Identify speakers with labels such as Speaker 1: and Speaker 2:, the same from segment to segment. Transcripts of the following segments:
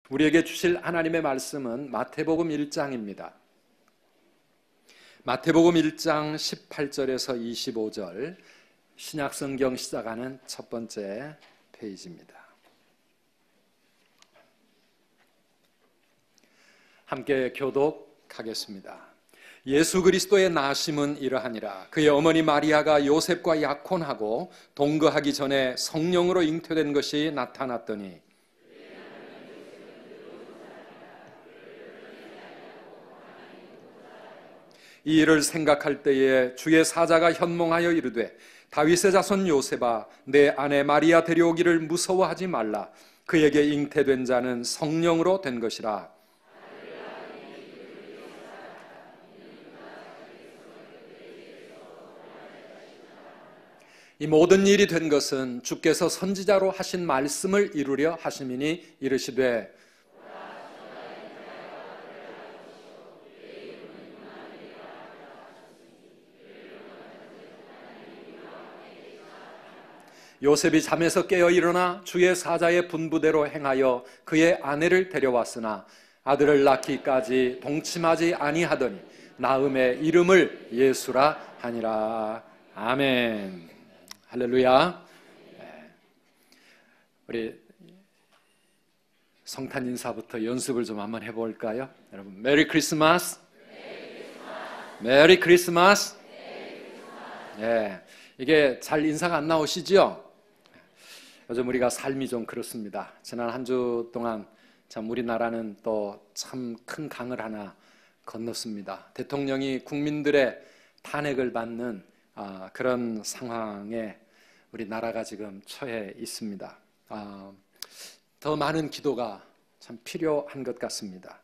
Speaker 1: 우리에게 주실 하나님의 말씀은 마태복음 1장입니다. 마태복음 1장 18절에서 25절, 신약성경 시작하는 첫 번째 페이지입니다. 함께 교독하겠습니다. 예수 그리스도의 나심은 이러하니라. 그의 어머니 마리아가 요셉과 약혼하고 동거하기 전에 성령으로 잉태된 것이 나타났더니 이 일을 생각할 때에 주의 사자가 현몽하여 이르되 다윗의 자손 요셉아 내 아내 마리아 데려오기를 무서워하지 말라. 그에게 잉태된 자는 성령으로 된 것이라. 이 모든 일이 된 것은 주께서 선지자로 하신 말씀을 이루려 하심이니 이르시되 요셉이 잠에서 깨어 일어나 주의 사자의 분부대로 행하여 그의 아내를 데려왔으나 아들을 낳기까지 동침하지 아니하더니 나음의 이름을 예수라 하니라. 아멘. 할렐루야. 우리 성탄 인사부터 연습을 좀 한번 해볼까요? 여러분, 메리 크리스마스. 메리 크리스마스. 예, 이게 잘 인사가 안 나오시죠? 요즘 우리가 삶이 좀 그렇습니다. 지난 한 주 동안 참 우리나라는 또 참 큰 강을 하나 건넜습니다. 대통령이 국민들의 탄핵을 받는 그런 상황에 우리나라가 지금 처해 있습니다. 더 많은 기도가 참 필요한 것 같습니다.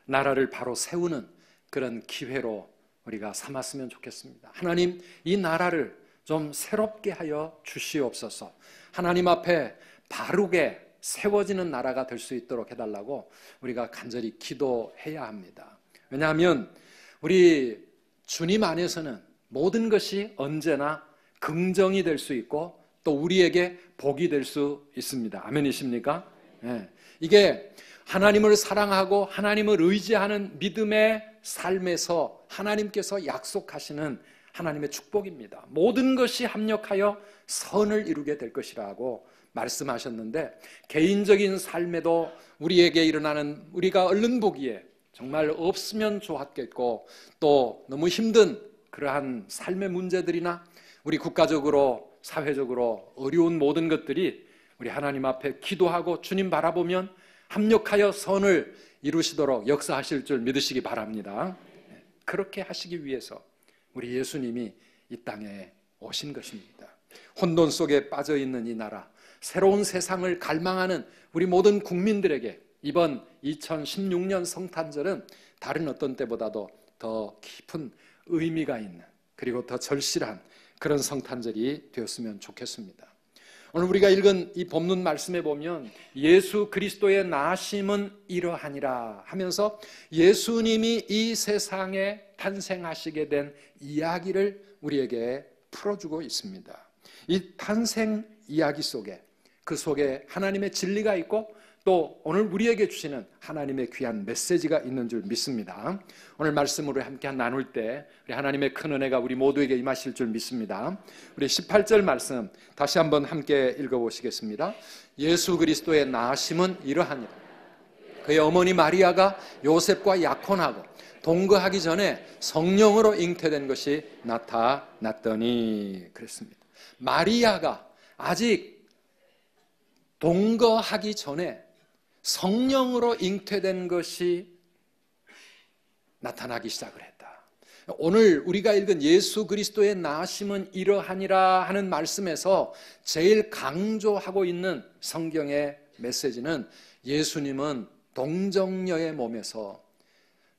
Speaker 1: 나라를 바로 세우는 그런 기회로 우리가 삼았으면 좋겠습니다. 하나님, 이 나라를 좀 새롭게 하여 주시옵소서. 하나님 앞에 바르게 세워지는 나라가 될 수 있도록 해달라고 우리가 간절히 기도해야 합니다. 왜냐하면 우리 주님 안에서는 모든 것이 언제나 긍정이 될 수 있고 또 우리에게 복이 될 수 있습니다. 아멘이십니까? 네. 이게 하나님을 사랑하고 하나님을 의지하는 믿음의 삶에서 하나님께서 약속하시는 하나님의 축복입니다. 모든 것이 합력하여 선을 이루게 될 것이라고 말씀하셨는데 개인적인 삶에도 우리에게 일어나는 우리가 얼른 보기에 정말 없으면 좋았겠고 또 너무 힘든 그러한 삶의 문제들이나 우리 국가적으로 사회적으로 어려운 모든 것들이 우리 하나님 앞에 기도하고 주님 바라보면 합력하여 선을 이루시도록 역사하실 줄 믿으시기 바랍니다. 그렇게 하시기 위해서 우리 예수님이 이 땅에 오신 것입니다. 혼돈 속에 빠져있는 이 나라, 새로운 세상을 갈망하는 우리 모든 국민들에게 이번 2016년 성탄절은 다른 어떤 때보다도 더 깊은 의미가 있는 그리고 더 절실한 그런 성탄절이 되었으면 좋겠습니다. 오늘 우리가 읽은 이 본문 말씀에 보면 예수 그리스도의 나심은 이러하니라 하면서 예수님이 이 세상에 탄생하시게 된 이야기를 우리에게 풀어주고 있습니다. 이 탄생 이야기 속에 그 속에 하나님의 진리가 있고 또 오늘 우리에게 주시는 하나님의 귀한 메시지가 있는 줄 믿습니다. 오늘 말씀으로 함께 나눌 때 우리 하나님의 큰 은혜가 우리 모두에게 임하실 줄 믿습니다. 우리 18절 말씀 다시 한번 함께 읽어보시겠습니다. 예수 그리스도의 나심은 이러하니라. 그의 어머니 마리아가 요셉과 약혼하고 동거하기 전에 성령으로 잉태된 것이 나타났더니 그랬습니다. 마리아가 아직 동거하기 전에 성령으로 잉태된 것이 나타나기 시작을 했다. 오늘 우리가 읽은 예수 그리스도의 나심은 이러하니라 하는 말씀에서 제일 강조하고 있는 성경의 메시지는 예수님은 동정녀의 몸에서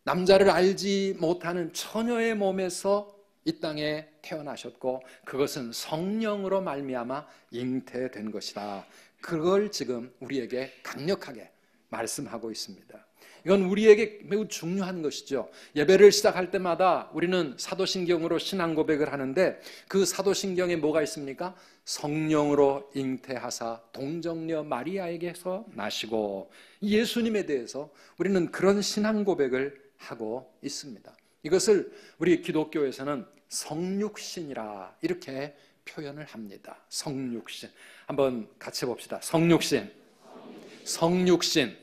Speaker 1: 남자를 알지 못하는 처녀의 몸에서 이 땅에 태어나셨고 그것은 성령으로 말미암아 잉태된 것이다. 그걸 지금 우리에게 강력하게 말씀하고 있습니다. 이건 우리에게 매우 중요한 것이죠. 예배를 시작할 때마다 우리는 사도신경으로 신앙 고백을 하는데 그 사도신경에 뭐가 있습니까? 성령으로 잉태하사 동정녀 마리아에게서 나시고, 예수님에 대해서 우리는 그런 신앙 고백을 하고 있습니다. 이것을 우리 기독교에서는 성육신이라 이렇게 표현을 합니다. 성육신. 한번 같이 봅시다. 성육신. 성육신.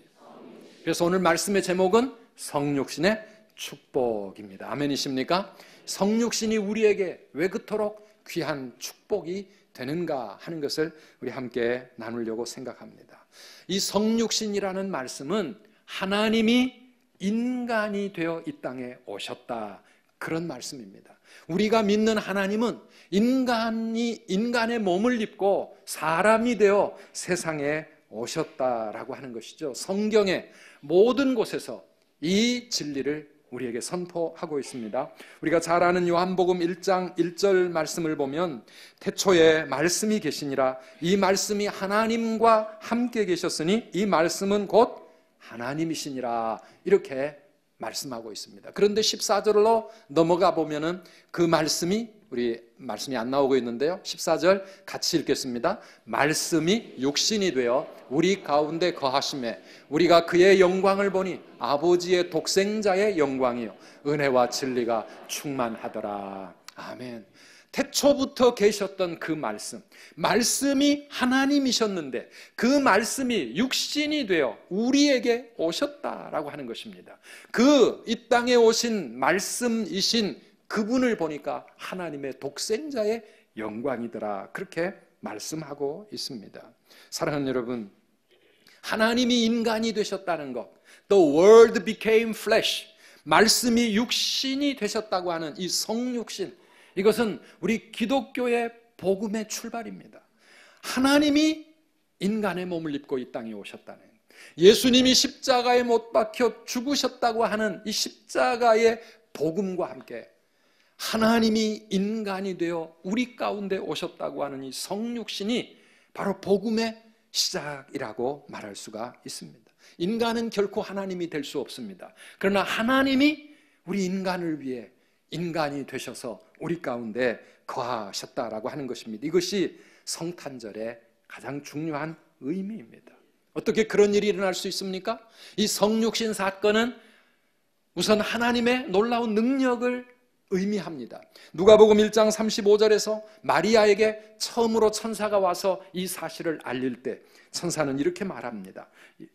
Speaker 1: 그래서 오늘 말씀의 제목은 성육신의 축복입니다. 아멘이십니까? 성육신이 우리에게 왜 그토록 귀한 축복이 되는가 하는 것을 우리 함께 나누려고 생각합니다. 이 성육신이라는 말씀은 하나님이 인간이 되어 이 땅에 오셨다, 그런 말씀입니다. 우리가 믿는 하나님은 인간의 몸을 입고 사람이 되어 세상에 오셨다라고 하는 것이죠. 성경의 모든 곳에서 이 진리를 우리에게 선포하고 있습니다. 우리가 잘 아는 요한복음 1장 1절 말씀을 보면 태초에 말씀이 계시니라, 이 말씀이 하나님과 함께 계셨으니 이 말씀은 곧 하나님이시니라, 이렇게 말씀하고 있습니다. 그런데 14절로 넘어가 보면은 그 말씀이, 우리 말씀이 안 나오고 있는데요, 14절 같이 읽겠습니다. 말씀이 육신이 되어 우리 가운데 거하심에 우리가 그의 영광을 보니 아버지의 독생자의 영광이요 은혜와 진리가 충만하더라. 아멘. 태초부터 계셨던 그 말씀, 말씀이 하나님이셨는데 그 말씀이 육신이 되어 우리에게 오셨다라고 하는 것입니다. 그 이 땅에 오신 말씀이신 그분을 보니까 하나님의 독생자의 영광이더라, 그렇게 말씀하고 있습니다. 사랑하는 여러분, 하나님이 인간이 되셨다는 것, The Word became flesh, 말씀이 육신이 되셨다고 하는 이 성육신, 이것은 우리 기독교의 복음의 출발입니다. 하나님이 인간의 몸을 입고 이 땅에 오셨다는, 예수님이 십자가에 못 박혀 죽으셨다고 하는 이 십자가의 복음과 함께 하나님이 인간이 되어 우리 가운데 오셨다고 하는 이 성육신이 바로 복음의 시작이라고 말할 수가 있습니다. 인간은 결코 하나님이 될 수 없습니다. 그러나 하나님이 우리 인간을 위해 인간이 되셔서 우리 가운데 거하셨다라고 하는 것입니다. 이것이 성탄절의 가장 중요한 의미입니다. 어떻게 그런 일이 일어날 수 있습니까? 이 성육신 사건은 우선 하나님의 놀라운 능력을 의미합니다. 누가복음 1장 35절에서 마리아에게 처음으로 천사가 와서 이 사실을 알릴 때 천사는 이렇게 말합니다.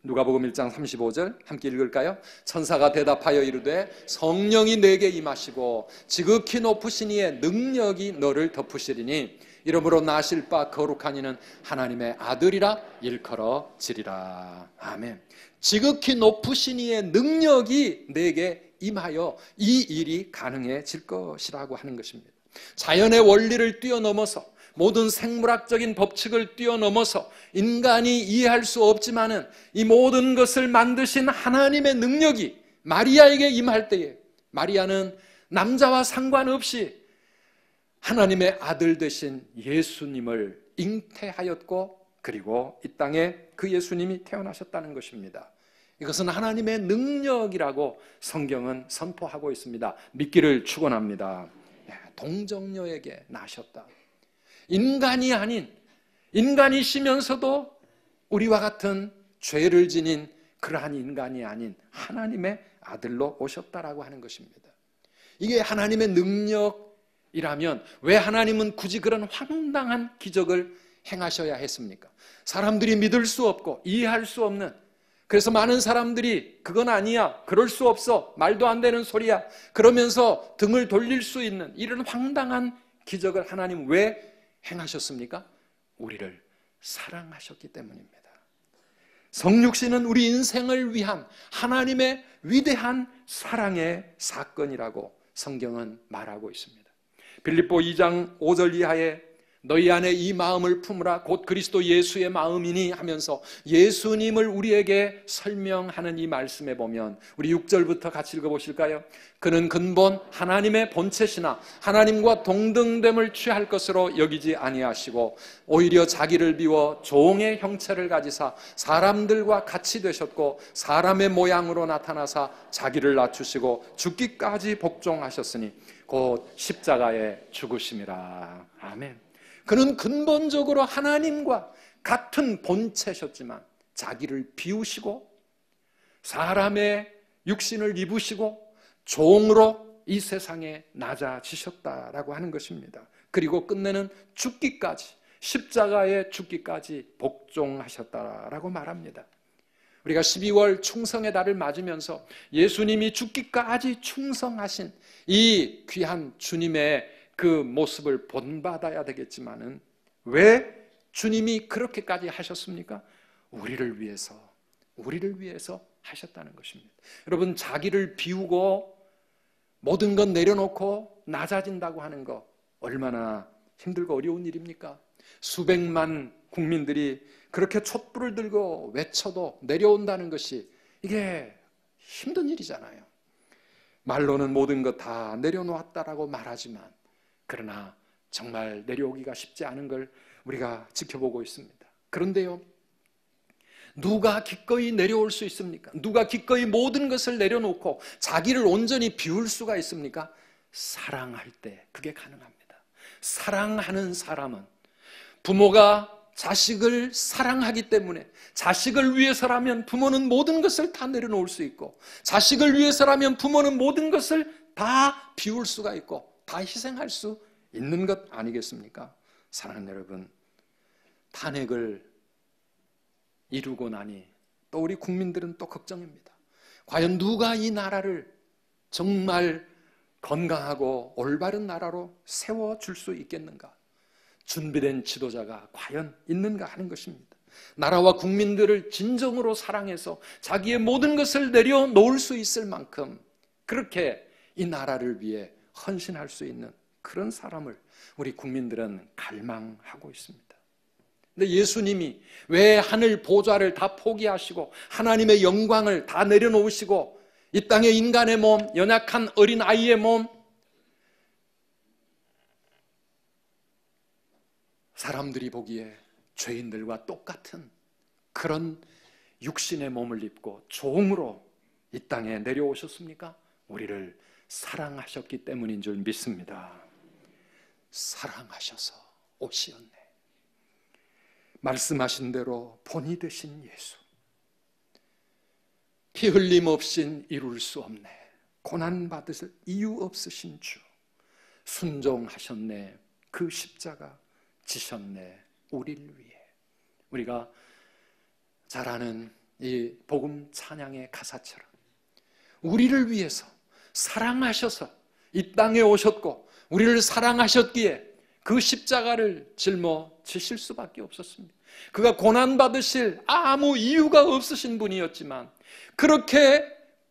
Speaker 1: 누가복음 1장 35절 함께 읽을까요? 천사가 대답하여 이르되 성령이 내게 임하시고 지극히 높으신 이의 능력이 너를 덮으시리니 이러므로 나실 바 거룩한 이는 하나님의 아들이라 일컬어지리라. 아멘. 지극히 높으신 이의 능력이 내게 임하여 이 일이 가능해질 것이라고 하는 것입니다. 자연의 원리를 뛰어넘어서, 모든 생물학적인 법칙을 뛰어넘어서 인간이 이해할 수 없지만은 이 모든 것을 만드신 하나님의 능력이 마리아에게 임할 때에 마리아는 남자와 상관없이 하나님의 아들 되신 예수님을 잉태하였고, 그리고 이 땅에 그 예수님이 태어나셨다는 것입니다. 이것은 하나님의 능력이라고 성경은 선포하고 있습니다. 믿기를 축원합니다. 동정녀에게 나셨다. 인간이 아닌, 인간이시면서도 우리와 같은 죄를 지닌 그러한 인간이 아닌 하나님의 아들로 오셨다라고 하는 것입니다. 이게 하나님의 능력이라면 왜 하나님은 굳이 그런 황당한 기적을 행하셔야 했습니까? 사람들이 믿을 수 없고 이해할 수 없는, 그래서 많은 사람들이 그건 아니야, 그럴 수 없어, 말도 안 되는 소리야, 그러면서 등을 돌릴 수 있는 이런 황당한 기적을 하나님 왜 행하셨습니까? 우리를 사랑하셨기 때문입니다. 성육신은 우리 인생을 위한 하나님의 위대한 사랑의 사건이라고 성경은 말하고 있습니다. 빌립보 2장 5절 이하에 너희 안에 이 마음을 품으라 곧 그리스도 예수의 마음이니 하면서 예수님을 우리에게 설명하는 이 말씀에 보면 우리 6절부터 같이 읽어보실까요? 그는 근본 하나님의 본체시나 하나님과 동등됨을 취할 것으로 여기지 아니하시고 오히려 자기를 비워 종의 형체를 가지사 사람들과 같이 되셨고 사람의 모양으로 나타나사 자기를 낮추시고 죽기까지 복종하셨으니 곧 십자가에 죽으심이라. 아멘. 그는 근본적으로 하나님과 같은 본체셨지만 자기를 비우시고 사람의 육신을 입으시고 종으로 이 세상에 낮아지셨다라고 하는 것입니다. 그리고 끝내는 죽기까지, 십자가의 죽기까지 복종하셨다라고 말합니다. 우리가 12월 충성의 달을 맞으면서 예수님이 죽기까지 충성하신 이 귀한 주님의 그 모습을 본받아야 되겠지만은 왜 주님이 그렇게까지 하셨습니까? 우리를 위해서 하셨다는 것입니다. 여러분, 자기를 비우고 모든 것 내려놓고 낮아진다고 하는 거 얼마나 힘들고 어려운 일입니까? 수백만 국민들이 그렇게 촛불을 들고 외쳐도 내려온다는 것이 이게 힘든 일이잖아요. 말로는 모든 것 다 내려놓았다라고 말하지만 그러나 정말 내려오기가 쉽지 않은 걸 우리가 지켜보고 있습니다. 그런데요, 누가 기꺼이 내려올 수 있습니까? 누가 기꺼이 모든 것을 내려놓고 자기를 온전히 비울 수가 있습니까? 사랑할 때 그게 가능합니다. 사랑하는 사람은, 부모가 자식을 사랑하기 때문에 자식을 위해서라면 부모는 모든 것을 다 내려놓을 수 있고, 자식을 위해서라면 부모는 모든 것을 다 비울 수가 있고 다 희생할 수 있는 것 아니겠습니까? 사랑하는 여러분, 탄핵을 이루고 나니 또 우리 국민들은 또 걱정입니다. 과연 누가 이 나라를 정말 건강하고 올바른 나라로 세워줄 수 있겠는가? 준비된 지도자가 과연 있는가 하는 것입니다. 나라와 국민들을 진정으로 사랑해서 자기의 모든 것을 내려놓을 수 있을 만큼 그렇게 이 나라를 위해 헌신할 수 있는 그런 사람을 우리 국민들은 갈망하고 있습니다. 근데 예수님이 왜 하늘 보좌를 다 포기하시고 하나님의 영광을 다 내려놓으시고 이 땅의 인간의 몸, 연약한 어린 아이의 몸, 사람들이 보기에 죄인들과 똑같은 그런 육신의 몸을 입고 종으로 이 땅에 내려오셨습니까? 우리를 사랑하셨기 때문인 줄 믿습니다. 사랑하셔서 오시었네. 말씀하신 대로 본이 되신 예수, 피 흘림 없인 이룰 수 없네. 고난받으실 이유 없으신 주, 순종하셨네. 그 십자가 지셨네. 우리를 위해. 우리가 잘 아는 이 복음 찬양의 가사처럼 우리를 위해서 사랑하셔서 이 땅에 오셨고 우리를 사랑하셨기에 그 십자가를 짊어지실 수밖에 없었습니다. 그가 고난받으실 아무 이유가 없으신 분이었지만 그렇게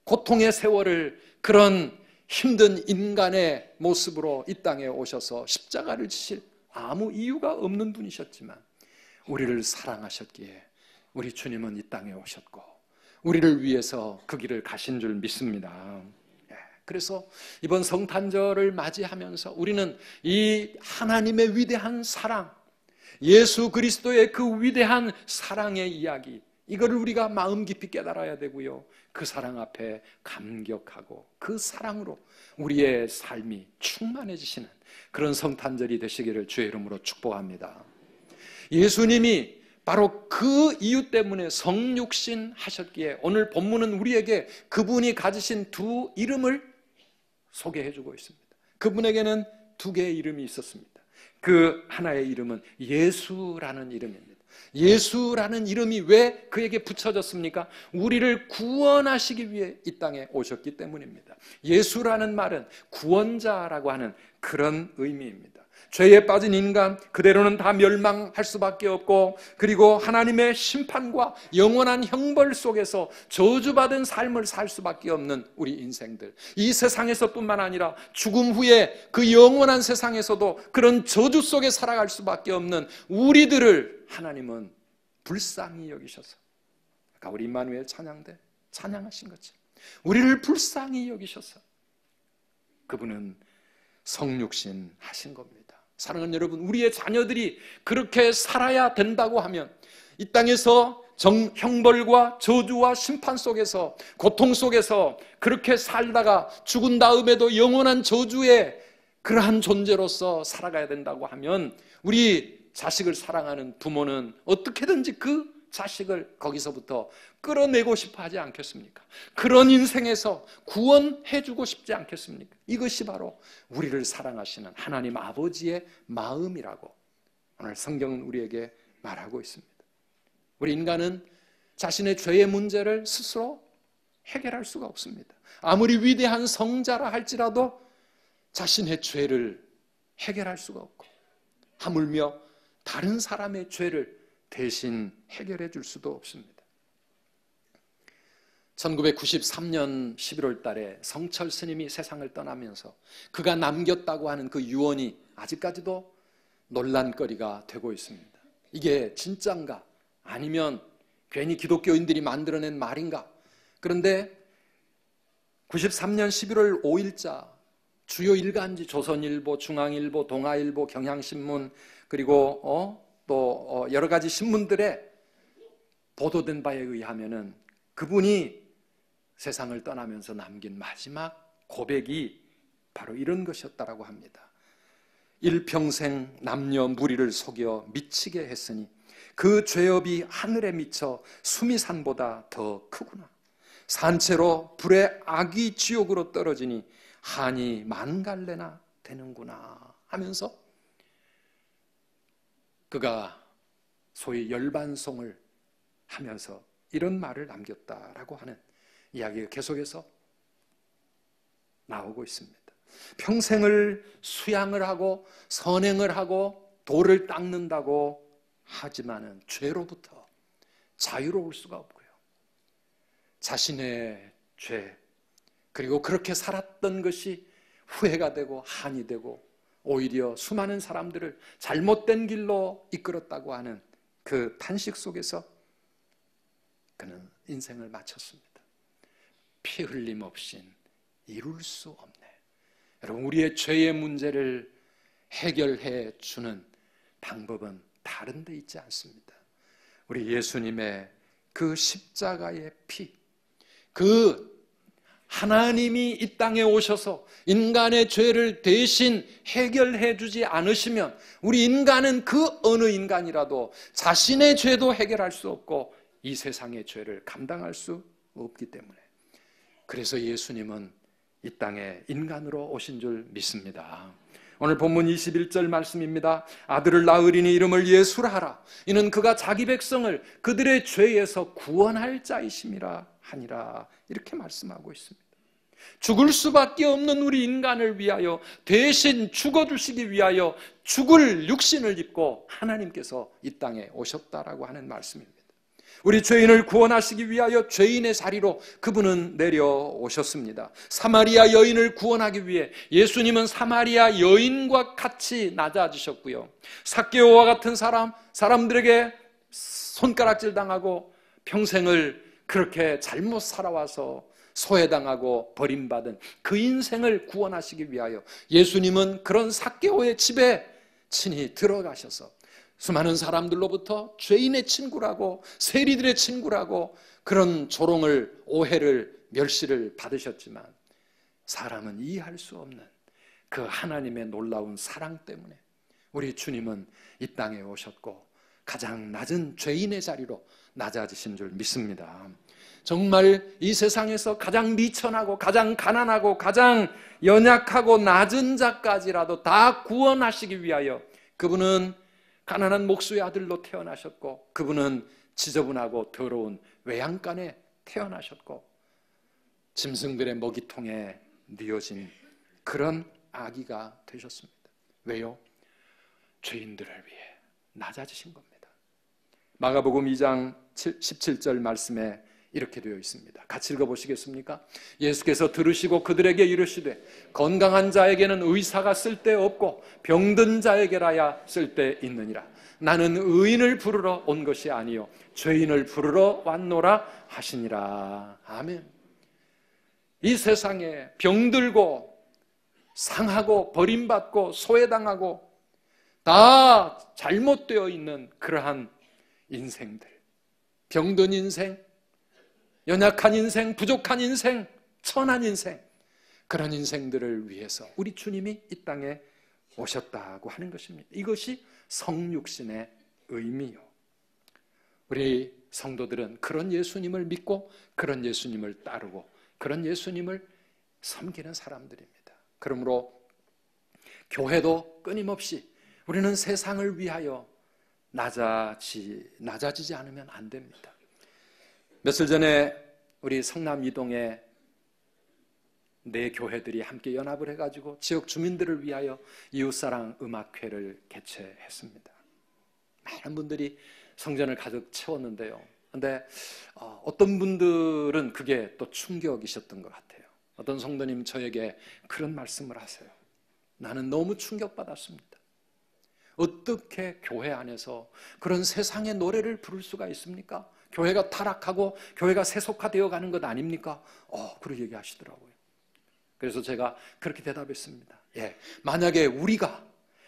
Speaker 1: 고통의 세월을 그런 힘든 인간의 모습으로 이 땅에 오셔서 십자가를 지실 아무 이유가 없는 분이셨지만 우리를 사랑하셨기에 우리 주님은 이 땅에 오셨고 우리를 위해서 그 길을 가신 줄 믿습니다. 그래서 이번 성탄절을 맞이하면서 우리는 이 하나님의 위대한 사랑, 예수 그리스도의 그 위대한 사랑의 이야기, 이거를 우리가 마음 깊이 깨달아야 되고요, 그 사랑 앞에 감격하고 그 사랑으로 우리의 삶이 충만해지시는 그런 성탄절이 되시기를 주의 이름으로 축복합니다. 예수님이 바로 그 이유 때문에 성육신 하셨기에 오늘 본문은 우리에게 그분이 가지신 두 이름을 소개해주고 있습니다. 그분에게는 두 개의 이름이 있었습니다. 그 하나의 이름은 예수라는 이름입니다. 예수라는 이름이 왜 그에게 붙여졌습니까? 우리를 구원하시기 위해 이 땅에 오셨기 때문입니다. 예수라는 말은 구원자라고 하는 그런 의미입니다. 죄에 빠진 인간 그대로는 다 멸망할 수밖에 없고, 그리고 하나님의 심판과 영원한 형벌 속에서 저주받은 삶을 살 수밖에 없는 우리 인생들, 이 세상에서뿐만 아니라 죽음 후에 그 영원한 세상에서도 그런 저주 속에 살아갈 수밖에 없는 우리들을 하나님은 불쌍히 여기셔서, 아까 우리 임마누엘 찬양대 찬양하신 것처럼 우리를 불쌍히 여기셔서 그분은 성육신 하신 겁니다. 사랑하는 여러분, 우리의 자녀들이 그렇게 살아야 된다고 하면 이 땅에서 형벌과 저주와 심판 속에서, 고통 속에서 그렇게 살다가 죽은 다음에도 영원한 저주의 그러한 존재로서 살아가야 된다고 하면 우리 자식을 사랑하는 부모는 어떻게든지 그 자식을 거기서부터 끌어내고 싶어 하지 않겠습니까? 그런 인생에서 구원해 주고 싶지 않겠습니까? 이것이 바로 우리를 사랑하시는 하나님 아버지의 마음이라고 오늘 성경은 우리에게 말하고 있습니다. 우리 인간은 자신의 죄의 문제를 스스로 해결할 수가 없습니다. 아무리 위대한 성자라 할지라도 자신의 죄를 해결할 수가 없고, 하물며 다른 사람의 죄를 대신 해결해 줄 수도 없습니다. 1993년 11월 달에 성철 스님이 세상을 떠나면서 그가 남겼다고 하는 그 유언이 아직까지도 논란거리가 되고 있습니다. 이게 진짠가? 아니면 괜히 기독교인들이 만들어낸 말인가? 그런데 93년 11월 5일자 주요 일간지 조선일보, 중앙일보, 동아일보, 경향신문 그리고 또 여러 가지 신문들에 보도된 바에 의하면은 그분이 세상을 떠나면서 남긴 마지막 고백이 바로 이런 것이었다라고 합니다. 일평생 남녀 무리를 속여 미치게 했으니 그 죄업이 하늘에 미쳐 수미산보다 더 크구나. 산채로 불의 악이 지옥으로 떨어지니 한이 만갈래나 되는구나 하면서 그가 소위 열반송을 하면서 이런 말을 남겼다라고 하는 이야기가 계속해서 나오고 있습니다. 평생을 수양을 하고 선행을 하고 도를 닦는다고 하지만은 죄로부터 자유로울 수가 없고요. 자신의 죄 그리고 그렇게 살았던 것이 후회가 되고 한이 되고 오히려 수많은 사람들을 잘못된 길로 이끌었다고 하는 그 탄식 속에서 그는 인생을 마쳤습니다. 피 흘림 없인 이룰 수 없네. 여러분, 우리의 죄의 문제를 해결해 주는 방법은 다른 데 있지 않습니다. 우리 예수님의 그 십자가의 피, 그 하나님이 이 땅에 오셔서 인간의 죄를 대신 해결해 주지 않으시면 우리 인간은 그 어느 인간이라도 자신의 죄도 해결할 수 없고 이 세상의 죄를 감당할 수 없기 때문에, 그래서 예수님은 이 땅에 인간으로 오신 줄 믿습니다. 오늘 본문 21절 말씀입니다. 아들을 낳으리니 이름을 예수라 하라. 이는 그가 자기 백성을 그들의 죄에서 구원할 자이심이라 하니라. 이렇게 말씀하고 있습니다. 죽을 수밖에 없는 우리 인간을 위하여 대신 죽어주시기 위하여 죽을 육신을 입고 하나님께서 이 땅에 오셨다라고 하는 말씀입니다. 우리 죄인을 구원하시기 위하여 죄인의 자리로 그분은 내려오셨습니다. 사마리아 여인을 구원하기 위해 예수님은 사마리아 여인과 같이 낮아지셨고요. 삭개오와 같은 사람들에게 손가락질 당하고 평생을 그렇게 잘못 살아와서 소외당하고 버림받은 그 인생을 구원하시기 위하여 예수님은 그런 삭개오의 집에 친히 들어가셔서 수많은 사람들로부터 죄인의 친구라고, 세리들의 친구라고 그런 조롱을, 오해를, 멸시를 받으셨지만 사람은 이해할 수 없는 그 하나님의 놀라운 사랑 때문에 우리 주님은 이 땅에 오셨고 가장 낮은 죄인의 자리로 낮아지신 줄 믿습니다. 정말 이 세상에서 가장 미천하고 가장 가난하고 가장 연약하고 낮은 자까지라도 다 구원하시기 위하여 그분은 가난한 목수의 아들로 태어나셨고, 그분은 지저분하고 더러운 외양간에 태어나셨고, 짐승들의 먹이통에 뉘어진 그런 아기가 되셨습니다. 왜요? 죄인들을 위해 낮아지신 겁니다. 마가복음 2장 17절 말씀에 이렇게 되어 있습니다. 같이 읽어보시겠습니까? 예수께서 들으시고 그들에게 이르시되 건강한 자에게는 의사가 쓸데없고 병든 자에게라야 쓸데있느니라. 나는 의인을 부르러 온 것이 아니요 죄인을 부르러 왔노라 하시니라. 아멘. 이 세상에 병들고 상하고 버림받고 소외당하고 다 잘못되어 있는 그러한 인생들, 병든 인생, 연약한 인생, 부족한 인생, 천한 인생, 그런 인생들을 위해서 우리 주님이 이 땅에 오셨다고 하는 것입니다. 이것이 성육신의 의미요. 우리 성도들은 그런 예수님을 믿고 그런 예수님을 따르고 그런 예수님을 섬기는 사람들입니다. 그러므로 교회도 끊임없이 우리는 세상을 위하여 낮아지지 않으면 안 됩니다. 며칠 전에 우리 성남 이동에 네 교회들이 함께 연합을 해가지고 지역 주민들을 위하여 이웃사랑 음악회를 개최했습니다. 많은 분들이 성전을 가득 채웠는데요. 그런데 어떤 분들은 그게 또 충격이셨던 것 같아요. 어떤 성도님 저에게 그런 말씀을 하세요. 나는 너무 충격받았습니다. 어떻게 교회 안에서 그런 세상의 노래를 부를 수가 있습니까? 교회가 타락하고 교회가 세속화되어 가는 것 아닙니까? 그렇게 얘기하시더라고요. 그래서 제가 그렇게 대답했습니다. 만약에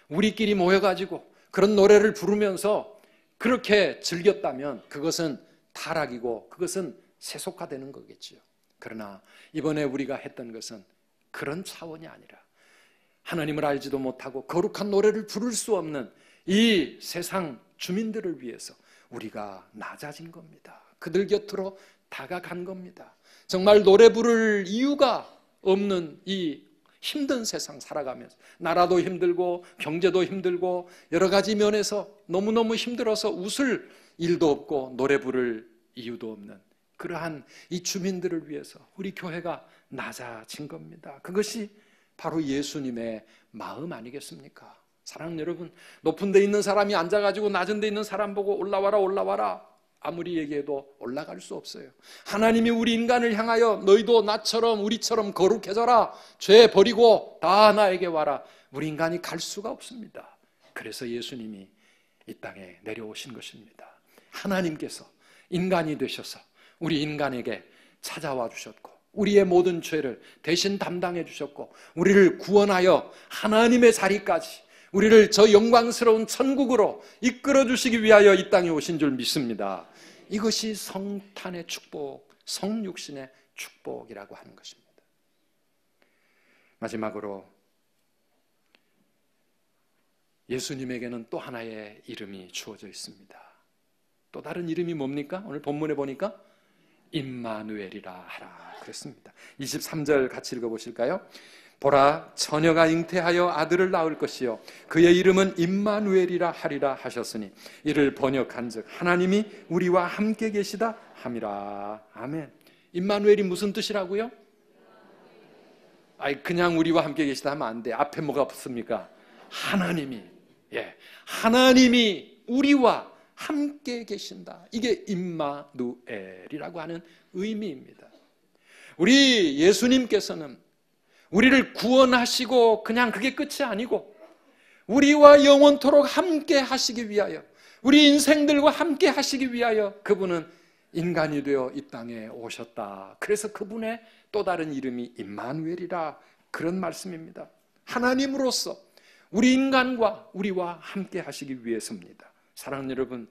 Speaker 1: 우리끼리 모여가지고 그런 노래를 부르면서 그렇게 즐겼다면 그것은 타락이고 그것은 세속화되는 거겠지요. 그러나 이번에 우리가 했던 것은 그런 차원이 아니라 하나님을 알지도 못하고 거룩한 노래를 부를 수 없는 이 세상 주민들을 위해서 우리가 낮아진 겁니다. 그들 곁으로 다가간 겁니다. 정말 노래 부를 이유가 없는 이 힘든 세상 살아가면서 나라도 힘들고 경제도 힘들고 여러 가지 면에서 너무너무 힘들어서 웃을 일도 없고 노래 부를 이유도 없는 그러한 이 주민들을 위해서 우리 교회가 낮아진 겁니다. 그것이 바로 예수님의 마음 아니겠습니까? 사랑하는 여러분, 높은 데 있는 사람이 앉아가지고 낮은 데 있는 사람 보고 올라와라 아무리 얘기해도 올라갈 수 없어요. 하나님이 우리 인간을 향하여 너희도 나처럼 우리처럼 거룩해져라, 죄 버리고 다 나에게 와라, 우리 인간이 갈 수가 없습니다. 그래서 예수님이 이 땅에 내려오신 것입니다. 하나님께서 인간이 되셔서 우리 인간에게 찾아와 주셨고 우리의 모든 죄를 대신 담당해 주셨고 우리를 구원하여 하나님의 자리까지 우리를 저 영광스러운 천국으로 이끌어 주시기 위하여 이 땅에 오신 줄 믿습니다. 이것이 성탄의 축복, 성육신의 축복이라고 하는 것입니다. 마지막으로 예수님에게는 또 하나의 이름이 주어져 있습니다. 또 다른 이름이 뭡니까? 오늘 본문에 보니까 임마누엘이라 하라 그랬습니다. 23절 같이 읽어보실까요? 보라, 처녀가 잉태하여 아들을 낳을 것이요 그의 이름은 임마누엘이라 하리라 하셨으니 이를 번역한즉 하나님이 우리와 함께 계시다 함이라. 아멘. 임마누엘이 무슨 뜻이라고요? 그냥 우리와 함께 계시다 하면 안 돼. 앞에 뭐가 붙습니까? 하나님이 하나님이 우리와 함께 계신다. 이게 임마누엘이라고 하는 의미입니다. 우리 예수님께서는 우리를 구원하시고 그냥 그게 끝이 아니고 우리와 영원토록 함께 하시기 위하여 우리 인생들과 함께 하시기 위하여 그분은 인간이 되어 이 땅에 오셨다. 그래서 그분의 또 다른 이름이 임마누엘이라 그런 말씀입니다. 하나님으로서 우리 인간과 우리와 함께 하시기 위해서입니다. 사랑하는 여러분,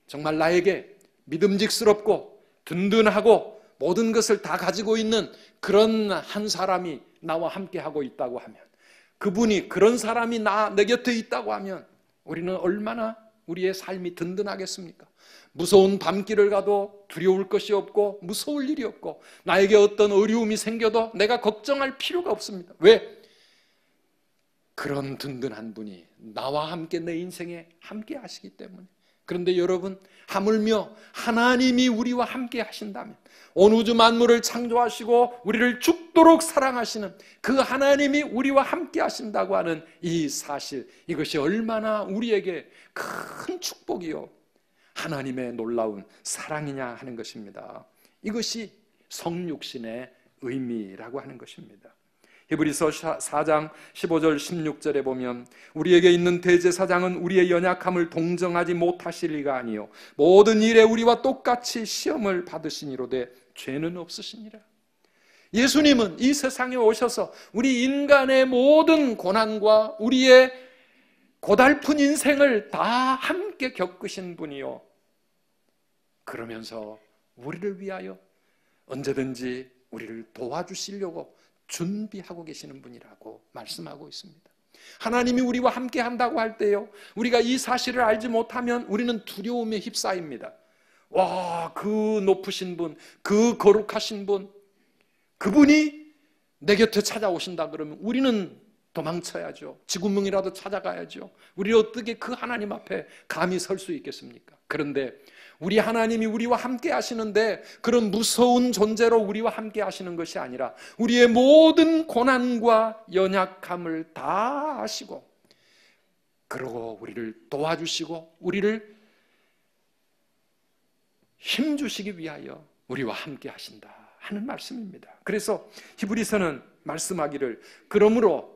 Speaker 1: 정말 나에게 믿음직스럽고 든든하고 모든 것을 다 가지고 있는 그런 한 사람이 나와 함께 하고 있다고 하면, 그분이 그런 사람이 내 곁에 있다고 하면 우리는 얼마나 우리의 삶이 든든하겠습니까? 무서운 밤길을 가도 두려울 것이 없고 무서울 일이 없고 나에게 어떤 어려움이 생겨도 내가 걱정할 필요가 없습니다. 왜? 그런 든든한 분이 나와 함께 내 인생에 함께 하시기 때문에. 그런데 여러분, 하물며 하나님이 우리와 함께 하신다면, 온 우주 만물을 창조하시고 우리를 죽도록 사랑하시는 그 하나님이 우리와 함께 하신다고 하는 이 사실, 이것이 얼마나 우리에게 큰 축복이요 하나님의 놀라운 사랑이냐 하는 것입니다. 이것이 성육신의 의미라고 하는 것입니다. 히브리서 4장 15절 16절에 보면 우리에게 있는 대제사장은 우리의 연약함을 동정하지 못하실 리가 아니요 모든 일에 우리와 똑같이 시험을 받으시니로되 죄는 없으시니라. 예수님은 이 세상에 오셔서 우리 인간의 모든 고난과 우리의 고달픈 인생을 다 함께 겪으신 분이요, 그러면서 우리를 위하여 언제든지 우리를 도와주시려고 준비하고 계시는 분이라고 말씀하고 있습니다. 하나님이 우리와 함께 한다고 할 때요, 우리가 이 사실을 알지 못하면 우리는 두려움에 휩싸입니다. 와, 그 높으신 분, 그 거룩하신 분, 그분이 내 곁에 찾아오신다 그러면 우리는 도망쳐야죠. 지구멍이라도 찾아가야죠. 우리 어떻게 그 하나님 앞에 감히 설 수 있겠습니까? 그런데 우리 하나님이 우리와 함께 하시는데 그런 무서운 존재로 우리와 함께 하시는 것이 아니라 우리의 모든 고난과 연약함을 다 아시고, 그러고 우리를 도와주시고 우리를 힘주시기 위하여 우리와 함께 하신다 하는 말씀입니다. 그래서 히브리서는 말씀하기를, 그러므로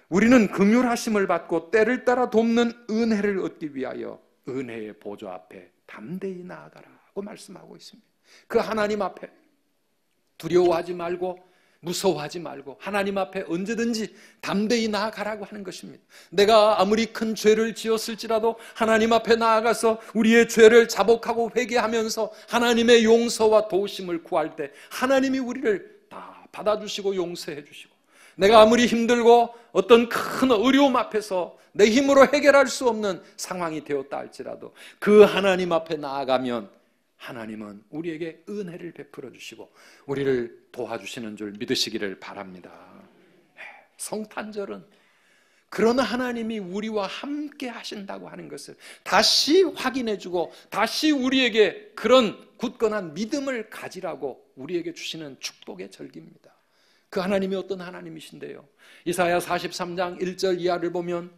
Speaker 1: 우리는 긍휼하심을 받고 때를 따라 돕는 은혜를 얻기 위하여 은혜의 보좌 앞에 담대히 나아가라고 말씀하고 있습니다. 그 하나님 앞에 두려워하지 말고 무서워하지 말고 하나님 앞에 언제든지 담대히 나아가라고 하는 것입니다. 내가 아무리 큰 죄를 지었을지라도 하나님 앞에 나아가서 우리의 죄를 자복하고 회개하면서 하나님의 용서와 도우심을 구할 때 하나님이 우리를 다 받아주시고 용서해 주시고, 내가 아무리 힘들고 어떤 큰 어려움 앞에서 내 힘으로 해결할 수 없는 상황이 되었다 할지라도 그 하나님 앞에 나아가면 하나님은 우리에게 은혜를 베풀어 주시고 우리를 도와주시는 줄 믿으시기를 바랍니다. 성탄절은 그런 하나님이 우리와 함께 하신다고 하는 것을 다시 확인해 주고 다시 우리에게 그런 굳건한 믿음을 가지라고 우리에게 주시는 축복의 절기입니다. 그 하나님이 어떤 하나님이신데요, 이사야 43장 1절 이하를 보면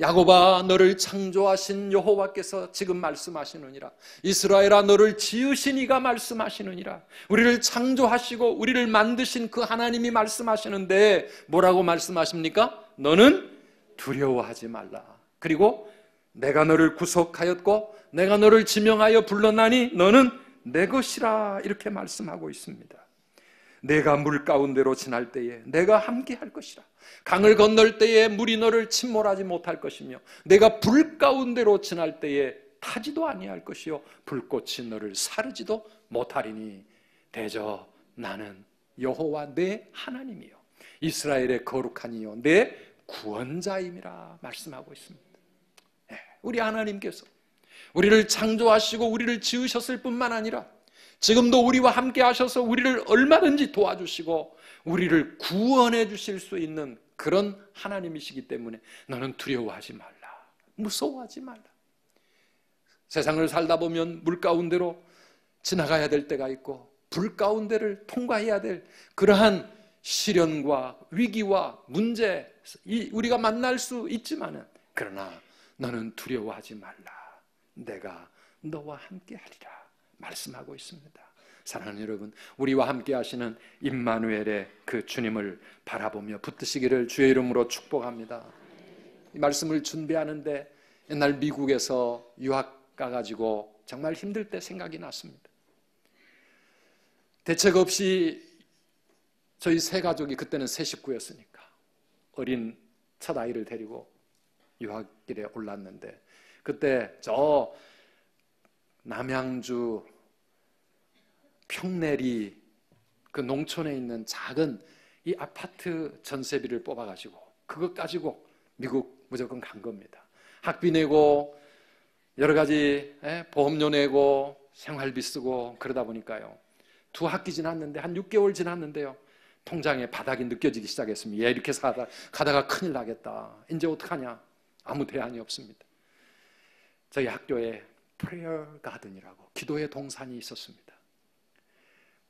Speaker 1: 야곱아 너를 창조하신 여호와께서 지금 말씀하시느니라. 이스라엘아 너를 지으신 이가 말씀하시느니라. 우리를 창조하시고 우리를 만드신 그 하나님이 말씀하시는데 뭐라고 말씀하십니까? 너는 두려워하지 말라. 그리고 내가 너를 구속하였고 내가 너를 지명하여 불렀나니 너는 내 것이라, 이렇게 말씀하고 있습니다. 내가 물 가운데로 지날 때에 내가 함께 할 것이라. 강을 건널 때에 물이 너를 침몰하지 못할 것이며 내가 불 가운데로 지날 때에 타지도 아니할 것이요 불꽃이 너를 사르지도 못하리니 대저 나는 여호와 내 하나님이요 이스라엘의 거룩한 이요 내 구원자임이라 말씀하고 있습니다. 우리 하나님께서 우리를 창조하시고 우리를 지으셨을 뿐만 아니라 지금도 우리와 함께 하셔서 우리를 얼마든지 도와주시고 우리를 구원해 주실 수 있는 그런 하나님이시기 때문에 너는 두려워하지 말라, 무서워하지 말라. 세상을 살다 보면 물 가운데로 지나가야 될 때가 있고 불 가운데를 통과해야 될 그러한 시련과 위기와 문제 우리가 만날 수 있지만은, 그러나 너는 두려워하지 말라, 내가 너와 함께 하리라 말씀하고 있습니다. 사랑하는 여러분, 우리와 함께 하시는 임마누엘의 그 주님을 바라보며 붙드시기를 주의 이름으로 축복합니다. 이 말씀을 준비하는데 옛날 미국에서 유학 가가지고 정말 힘들 때 생각이 났습니다. 대책 없이 저희 세 가족이, 그때는 세 식구였으니까 어린 첫 아이를 데리고 유학길에 올랐는데, 그때 저 남양주 평내리 그 농촌에 있는 작은 이 아파트 전세비를 뽑아가지고 그것 가지고 미국 무조건 간 겁니다. 학비 내고 여러 가지 보험료 내고 생활비 쓰고 그러다 보니까요, 두 학기 지났는데 한 6개월 지났는데요, 통장에 바닥이 느껴지기 시작했습니다. 이렇게 가다가 큰일 나겠다, 이제 어떡하냐. 아무 대안이 없습니다. 저희 학교에 프레어 가든이라고 기도의 동산이 있었습니다.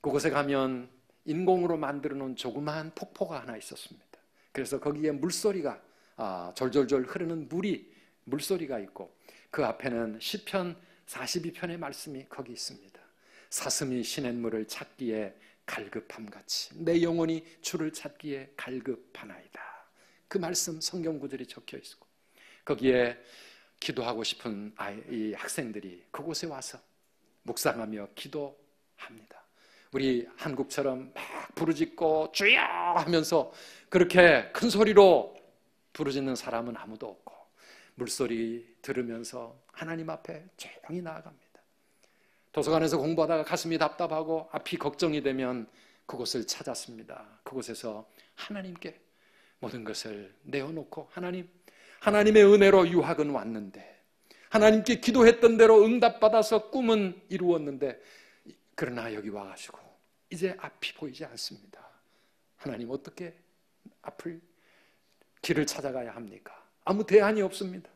Speaker 1: 그곳에 가면 인공으로 만들어 놓은 조그마한 폭포가 하나 있었습니다. 그래서 거기에 물소리가 졸졸졸 흐르는 물소리가 있고 그 앞에는 시편 42편의 말씀이 거기 있습니다. 사슴이 시냇물을 찾기에 갈급함같이 내 영혼이 주를 찾기에 갈급하나이다. 그 말씀 성경 구절이 적혀 있고 거기에 기도하고 싶은 이 학생들이 그곳에 와서 묵상하며 기도합니다. 우리 한국처럼 막 부르짖고 주여 하면서 그렇게 큰 소리로 부르짖는 사람은 아무도 없고 물소리 들으면서 하나님 앞에 조용히 나아갑니다. 도서관에서 공부하다가 가슴이 답답하고 앞이 걱정이 되면 그곳을 찾았습니다. 그곳에서 하나님께 모든 것을 내어놓고 하나님의 은혜로 유학은 왔는데, 하나님께 기도했던 대로 응답받아서 꿈은 이루었는데, 그러나 여기 와가지고 이제 앞이 보이지 않습니다. 하나님, 어떻게 앞을 길을 찾아가야 합니까? 아무 대안이 없습니다.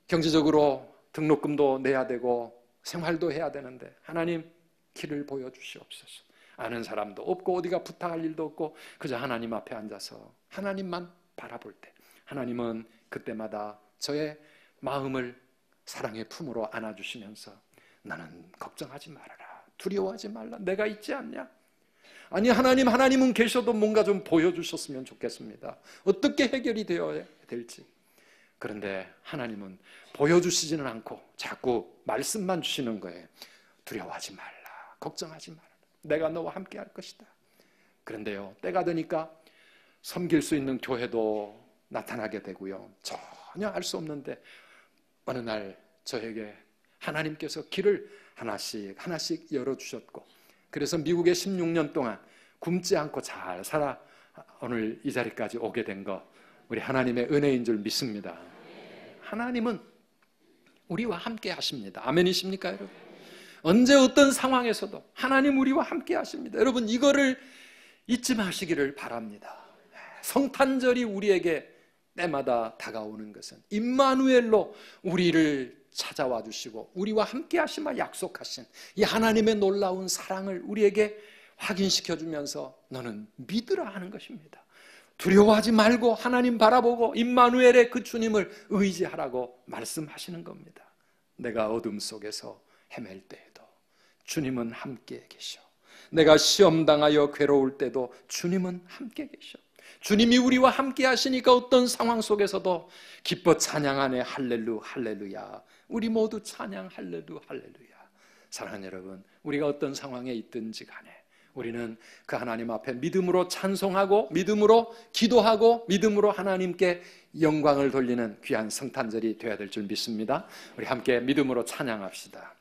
Speaker 1: 경제적으로 등록금도 내야 되고 생활도 해야 되는데, 하나님 길을 보여주시옵소서. 아는 사람도 없고 어디가 부탁할 일도 없고 그저 하나님 앞에 앉아서 하나님만 바라볼 때, 하나님은 그때마다 저의 마음을 사랑의 품으로 안아주시면서 나는 걱정하지 말아라, 두려워하지 말라, 내가 있지 않냐? 아니, 하나님은 계셔도 뭔가 좀 보여주셨으면 좋겠습니다. 어떻게 해결이 되어야 될지. 그런데 하나님은 보여주시지는 않고 자꾸 말씀만 주시는 거예요. 두려워하지 말라, 걱정하지 말라, 내가 너와 함께 할 것이다. 그런데요, 때가 되니까 섬길 수 있는 교회도 나타나게 되고요, 전혀 알 수 없는데 어느 날 저에게 하나님께서 길을 하나씩 열어주셨고, 그래서 미국에 16년 동안 굶지 않고 잘 살아 오늘 이 자리까지 오게 된 거 우리 하나님의 은혜인 줄 믿습니다. 하나님은 우리와 함께 하십니다. 아멘이십니까, 여러분? 언제 어떤 상황에서도 하나님 우리와 함께 하십니다. 여러분, 이거를 잊지 마시기를 바랍니다. 성탄절이 우리에게 때마다 다가오는 것은 임마누엘로 우리를 찾아와 주시고 우리와 함께 하시마 약속하신 이 하나님의 놀라운 사랑을 우리에게 확인시켜 주면서 너는 믿으라 하는 것입니다. 두려워하지 말고 하나님 바라보고 임마누엘의 그 주님을 의지하라고 말씀하시는 겁니다. 내가 어둠 속에서 헤맬 때에도 주님은 함께 계셔. 내가 시험당하여 괴로울 때도 주님은 함께 계셔. 주님이 우리와 함께 하시니까 어떤 상황 속에서도 기뻐 찬양하네. 할렐루야. 우리 모두 찬양 할렐루야. 사랑하는 여러분, 우리가 어떤 상황에 있든지 간에 우리는 그 하나님 앞에 믿음으로 찬송하고 믿음으로 기도하고 믿음으로 하나님께 영광을 돌리는 귀한 성탄절이 되어야 될 줄 믿습니다. 우리 함께 믿음으로 찬양합시다.